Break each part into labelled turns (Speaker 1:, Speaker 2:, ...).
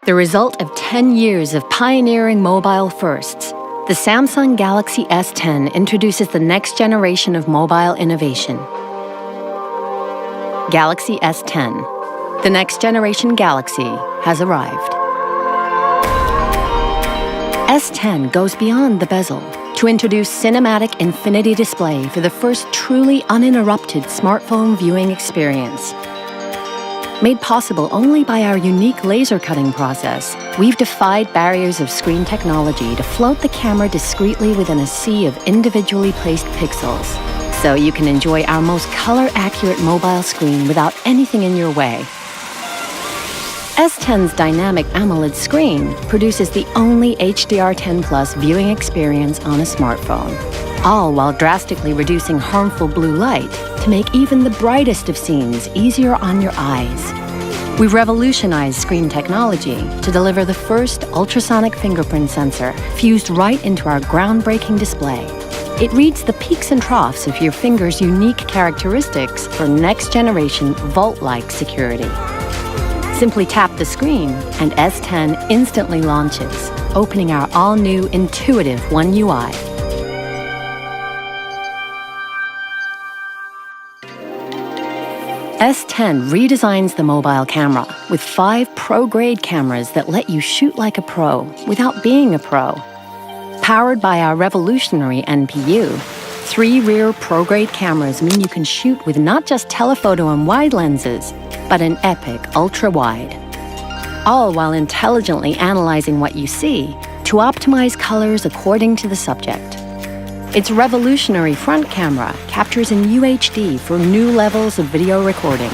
Speaker 1: The result of 10 years of pioneering mobile firsts, the Samsung Galaxy S10 introduces the next generation of mobile innovation. Galaxy S10. The next generation Galaxy has arrived. S10 goes beyond the bezel to introduce cinematic infinity display for the first truly uninterrupted smartphone viewing experience. Made possible only by our unique laser cutting process, we've defied barriers of screen technology to float the camera discreetly within a sea of individually placed pixels, so you can enjoy our most color-accurate mobile screen without anything in your way. S10's dynamic AMOLED screen produces the only HDR10+ viewing experience on a smartphone, all while drastically reducing harmful blue light to make even the brightest of scenes easier on your eyes. We've revolutionized screen technology to deliver the first ultrasonic fingerprint sensor fused right into our groundbreaking display. It reads the peaks and troughs of your finger's unique characteristics for next-generation vault-like security. Simply tap the screen, and S10 instantly launches, opening our all-new intuitive One UI. S10 redesigns the mobile camera with 5 pro-grade cameras that let you shoot like a pro without being a pro. Powered by our revolutionary NPU, 3 rear pro-grade cameras mean you can shoot with not just telephoto and wide lenses, but an epic ultra-wide. All while intelligently analyzing what you see to optimize colors according to the subject. Its revolutionary front camera captures in UHD for new levels of video recording.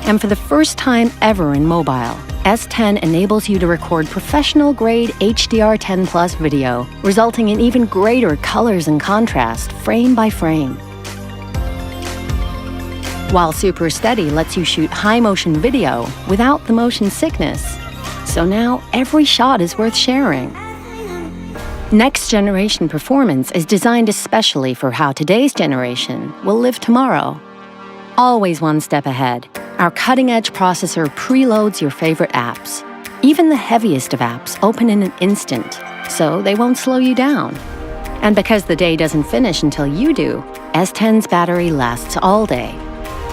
Speaker 1: And for the first time ever in mobile, S10 enables you to record professional-grade HDR10+ video, resulting in even greater colors and contrast, frame by frame. While Super Steady lets you shoot high-motion video without the motion sickness. So now every shot is worth sharing. Next-generation performance is designed especially for how today's generation will live tomorrow. Always one step ahead, our cutting-edge processor preloads your favorite apps. Even the heaviest of apps open in an instant, so they won't slow you down. And because the day doesn't finish until you do, S10's battery lasts all day.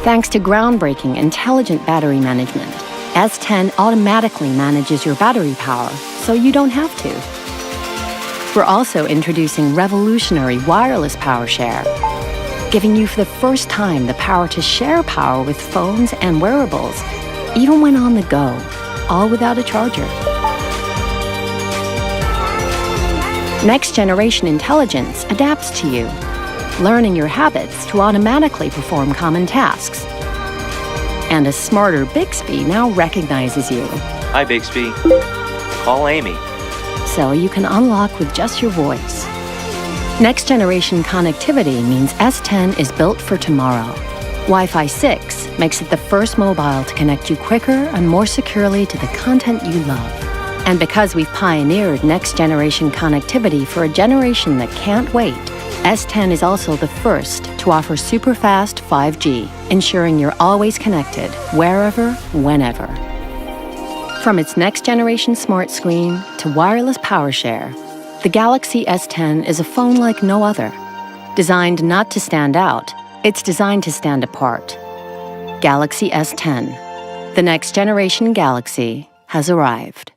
Speaker 1: Thanks to groundbreaking intelligent battery management, S10 automatically manages your battery power, so you don't have to. We're also introducing revolutionary wireless power share, giving you for the first time the power to share power with phones and wearables, even when on the go, all without a charger. Next-generation intelligence adapts to you, learning your habits to automatically perform common tasks. And a smarter Bixby now recognizes you.
Speaker 2: Hi, Bixby. Call Amy.
Speaker 1: So you can unlock with just your voice. Next-generation connectivity means S10 is built for tomorrow. Wi-Fi 6 makes it the first mobile to connect you quicker and more securely to the content you love. And because we've pioneered next-generation connectivity for a generation that can't wait, S10 is also the first to offer super-fast 5G, ensuring you're always connected, wherever, whenever. From its next-generation smart screen to wireless power share, the Galaxy S10 is a phone like no other. Designed not to stand out, it's designed to stand apart. Galaxy S10. The next-generation Galaxy has arrived.